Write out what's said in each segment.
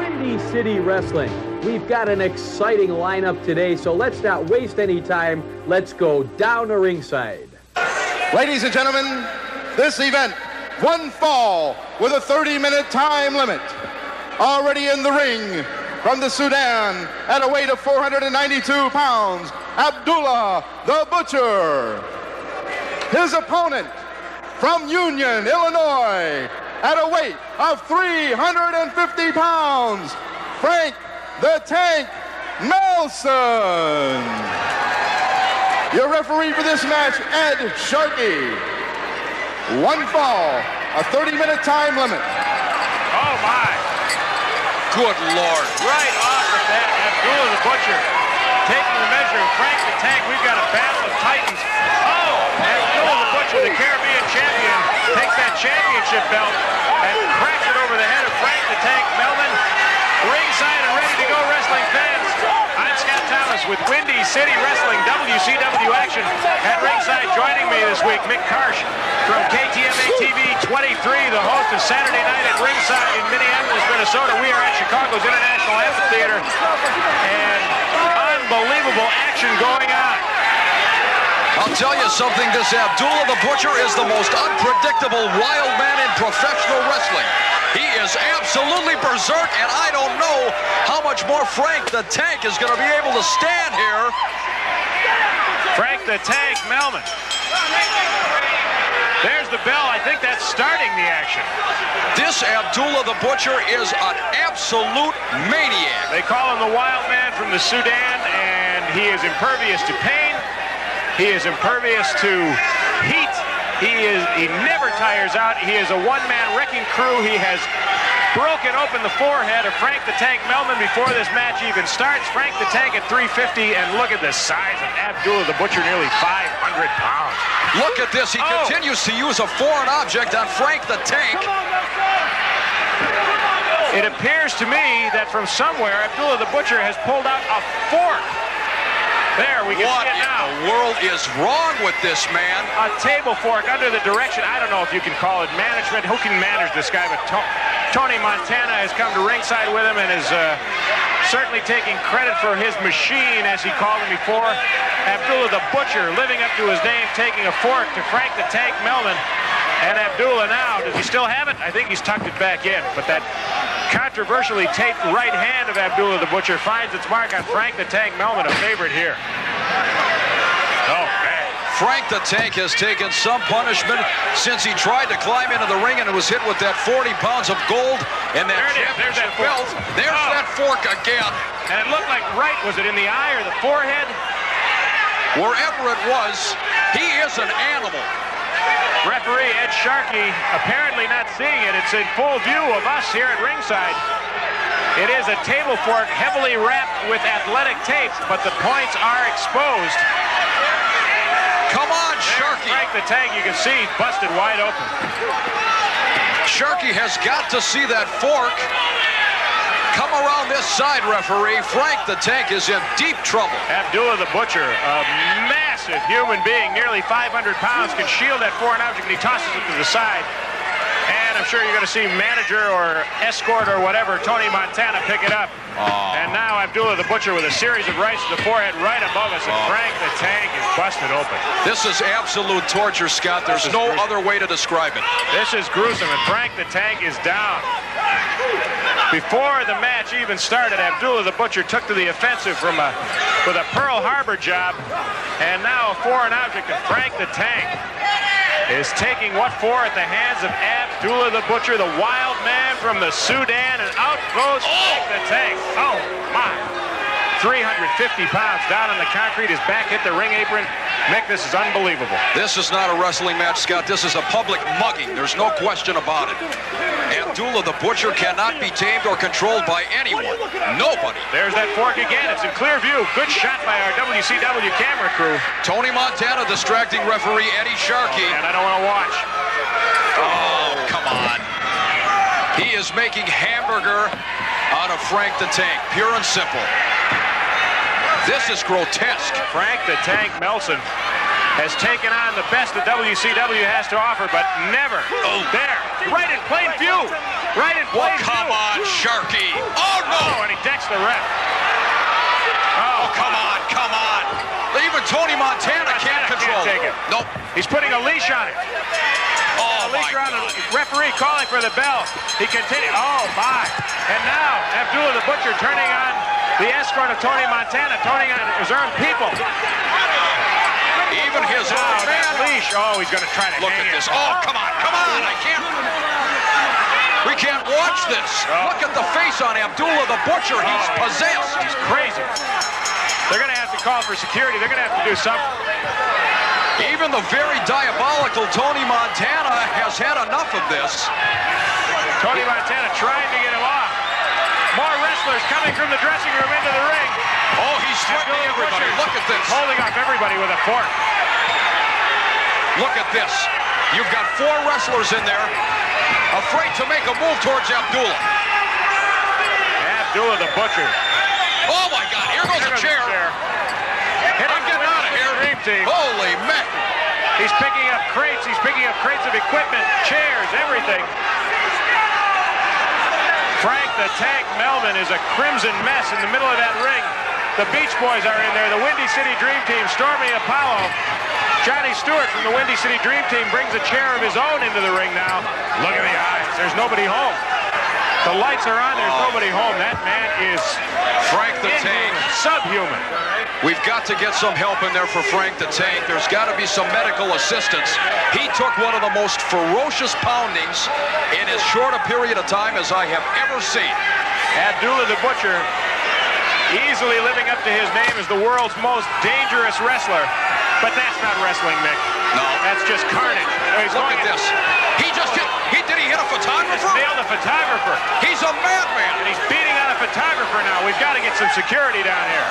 Windy City Wrestling. We've got an exciting lineup today, so let's not waste any time. Let's go down to ringside. Ladies and gentlemen, this event, one fall with a 30-minute time limit. Already in the ring from the Sudan at a weight of 492 pounds, Abdullah the Butcher. His opponent from Union, Illinois, at a weight of 350 pounds, Frank the Tank Melson. Your referee for this match, Ed Sharkey. One fall, a 30-minute time limit. Oh my. Good Lord. Right off of that, Abdullah the Butcher taking the measure of Frank the Tank. We've got a battle of titans. Oh, Abdullah the Butcher, the Caribbean champion, takes that championship belt and cracks it over the head of Frank the Tank Melman. Ringside and ready to go, wrestling fans. I'm Scott Thomas with Windy City Wrestling, WCW action. At ringside joining me this week, Mick Karsh from KTMA TV 23, the host of Saturday Night at Ringside in Minneapolis, Minnesota. We are at Chicago's International Amphitheater, and unbelievable action going on. I'll tell you something, this Abdullah the Butcher is the most unpredictable wild man in professional wrestling. He is absolutely berserk, and I don't know how much more Frank the Tank is going to be able to stand here. Frank the Tank Melman. There's the bell. I think that's starting the action. This Abdullah the Butcher is an absolute maniac. They call him the Wild Man from the Sudan, and he is impervious to pain. He is impervious to heat. He never tires out. He is a one-man wrecking crew. He has broken open the forehead of Frank the Tank Melman before this match even starts. Frank the Tank at 350, and look at the size of Abdullah the Butcher, nearly 500 pounds. Look at this. He continues to use a foreign object on Frank the Tank. It appears to me that from somewhere, Abdullah the Butcher has pulled out a fork. There, we can see it now. What in the world is wrong with this man? A table fork under the direction, I don't know if you can call it management. Who can manage this guy? But Tony Montana has come to ringside with him and is certainly taking credit for his machine, as he called him before. Abdullah the Butcher, living up to his name, taking a fork to Frank the Tank Melman. And Abdullah now, does he still have it? I think he's tucked it back in. But that controversially taped right hand of Abdullah the Butcher finds its mark on Frank the Tank Melman, a favorite here. Oh, man. Frank the Tank has taken some punishment since he tried to climb into the ring and was hit with that 40 pounds of gold and that championship belt. There's that fork again. And it looked like was it in the eye or the forehead? Wherever it was, he is an animal. Referee Ed Sharkey apparently not seeing it. It's in full view of us here at ringside. It is a table fork heavily wrapped with athletic tape, but the points are exposed. Come on, Sharkey. Frank the Tank, you can see, busted wide open. Sharkey has got to see that fork. Come around this side, referee. Frank the Tank is in deep trouble. Abdullah the Butcher, a massive human being, nearly 500 pounds, can shield that foreign object, and he tosses it to the side. And I'm sure you're going to see manager or escort or whatever, Tony Montana, pick it up. And now Abdullah the Butcher with a series of rights to the forehead right above us, and Frank the Tank is busted open. This is absolute torture, Scott. There's no other way to describe it. This is gruesome, and Frank the Tank is down. Before the match even started, Abdullah the Butcher took to the offensive with a Pearl Harbor job, and now a foreign object, and Frank the Tank is taking what for at the hands of Abdullah the Butcher, the wild man from the Sudan, and out goes Frank the Tank. Oh, my. 350 pounds down on the concrete. His back hit the ring apron. Mick, this is unbelievable. This is not a wrestling match, Scott. This is a public mugging. There's no question about it. Abdullah the Butcher cannot be tamed or controlled by anyone. Nobody. There's that fork again. It's in clear view. Good shot by our WCW camera crew. Tony Montana distracting referee Eddie Sharkey. And I don't want to watch. Oh, come on. He is making hamburger out of Frank the Tank. Pure and simple. This is grotesque. Frank the Tank Melson has taken on the best that WCW has to offer, but never. Oh, there. Right in plain view. Right in plain view. Come on, Sharkey. Oh, decks the ref. Oh, come on, come on. Even Tony Montana can't control it. Nope. He's putting a leash on it. Oh, a leash my on God. the referee calling for the bell. He continues. Oh, my. And now Abdullah the Butcher turning on the escort of Tony Montana, turning on his own people. Even his own man. Leash. Oh, he's going to try to Look hang at this. it. Oh, come on, come on. I can't. We can't watch this. Look at the face on Abdullah the Butcher. He's possessed. He's crazy. They're going to have to call for security. They're going to have to do something. Even the very diabolical Tony Montana has had enough of this. Tony Montana trying to get him off. More wrestlers coming from the dressing room into the ring. Oh, he's threatening everybody. Look at this. Holding up everybody with a fork. Look at this. You've got 4 wrestlers in there afraid to make a move towards Abdullah. Abdullah the Butcher. Oh, my God. Here goes a chair. I'm getting out of here. Dream Team. Holy man. He's picking up crates. He's picking up crates of equipment, chairs, everything. Frank the Tank Melvin is a crimson mess in the middle of that ring. The Beach Boys are in there. The Windy City Dream Team, Stormy Apollo. Johnny Stewart from the Windy City Dream Team brings a chair of his own into the ring now. Look at the eyes. There's nobody home. The lights are on. There's nobody home. That man is Frank the Tank. Subhuman. We've got to get some help in there for Frank the Tank. There's got to be some medical assistance. He took one of the most ferocious poundings in as short a period of time as I have ever seen. Abdullah the Butcher, easily living up to his name as the world's most dangerous wrestler. But that's not wrestling, Mick. No. That's just carnage. Look at this. He just hit. Did he hit a photographer? He nailed a photographer. He's a madman. And he's beating on a photographer now. We've got to get some security down here.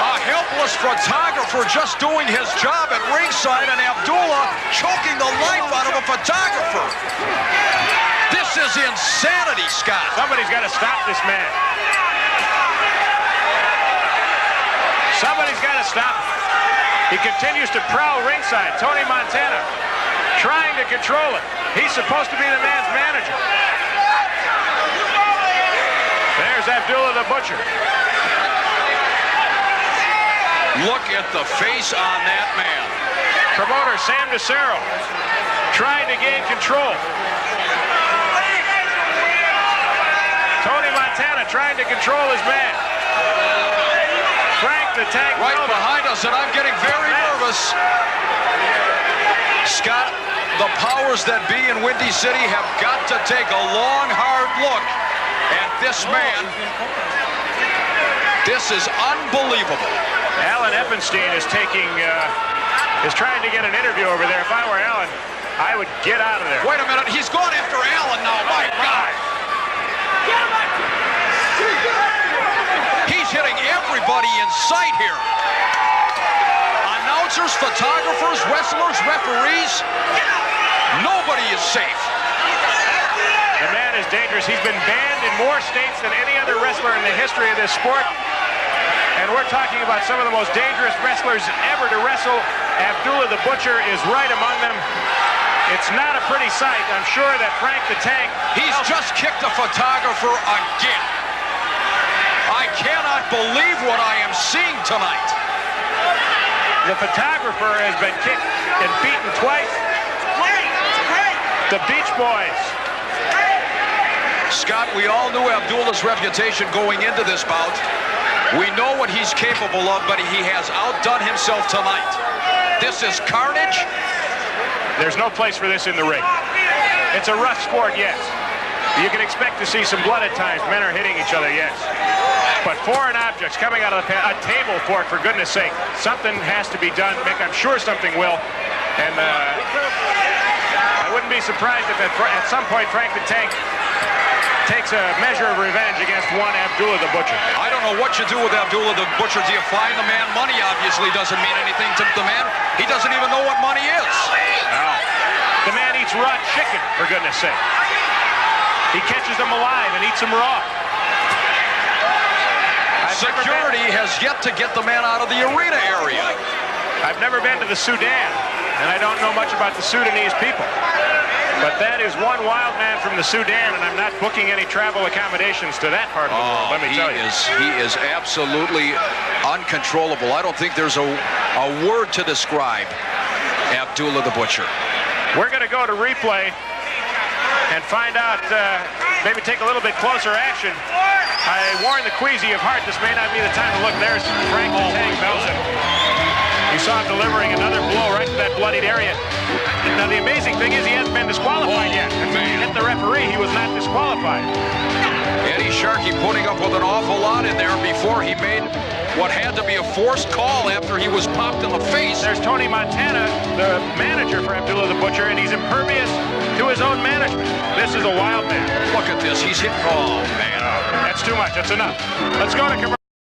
A helpless photographer just doing his job at ringside, and Abdullah choking the life out of a photographer. This is insanity, Scott. Somebody's got to stop this man. Somebody's got to stop him. He continues to prowl ringside. Tony Montana trying to control it. He's supposed to be the man's manager. There's Abdullah the Butcher. Look at the face on that man. Promoter Sam DeCero trying to gain control. Tony Montana trying to control his man. Frank the Tank Right Melvin. behind us, and I'm getting very nervous. Scott, the powers that be in Windy City have got to take a long, hard look at this man. This is unbelievable. Alan Eppenstein is trying to get an interview over there. If I were Alan, I would get out of there. Wait a minute, he's gone after Alan now, my God. He's hitting everybody in sight here. Announcers, photographers, wrestlers, referees. Nobody is safe. The man is dangerous. He's been banned in more states than any other wrestler in the history of this sport. And we're talking about some of the most dangerous wrestlers ever to wrestle. Abdullah the Butcher is right among them. It's not a pretty sight. I'm sure that Frank the Tank... He's just kicked a photographer again. I cannot believe what I am seeing tonight. The photographer has been kicked and beaten twice. The Beach Boys. Scott, we all knew Abdullah's reputation going into this bout. We know what he's capable of, but he has outdone himself tonight. This is carnage. There's no place for this in the ring. It's a rough sport, yes. You can expect to see some blood at times. Men are hitting each other, yes. But foreign objects coming out of a table fork, for goodness sake. Something has to be done, Mick. I'm sure something will. And I wouldn't be surprised if at some point Frank the Tank takes a measure of revenge against one Abdullah the Butcher. I don't know what you do with Abdullah the Butcher. Do you fine the man? Money obviously doesn't mean anything to the man. He doesn't even know what money is. No. The man eats raw chicken, for goodness sake. He catches them alive and eats them raw. Security has yet to get the man out of the arena area. I've never been to the Sudan, and I don't know much about the Sudanese people. But that is one wild man from the Sudan, and I'm not booking any travel accommodations to that part of the world, let me tell you. He is absolutely uncontrollable. I don't think there's a word to describe Abdullah the Butcher. We're going to go to replay and find out, maybe take a little bit closer action. I warned the queasy of heart, this may not be the time to look. There's Frank the Tank Melson. You saw him delivering another blow right to that bloodied area. Now, the amazing thing is he hasn't been disqualified yet. Until he hit the referee, he was not disqualified. Eddie Sharkey putting up with an awful lot in there before he made what had to be a forced call after he was popped in the face. There's Tony Montana, the manager for Abdullah the Butcher, and he's impervious to his own management. This is a wild man. Look at this. He's hit. Oh, man. That's too much. That's enough. Let's go to commercial.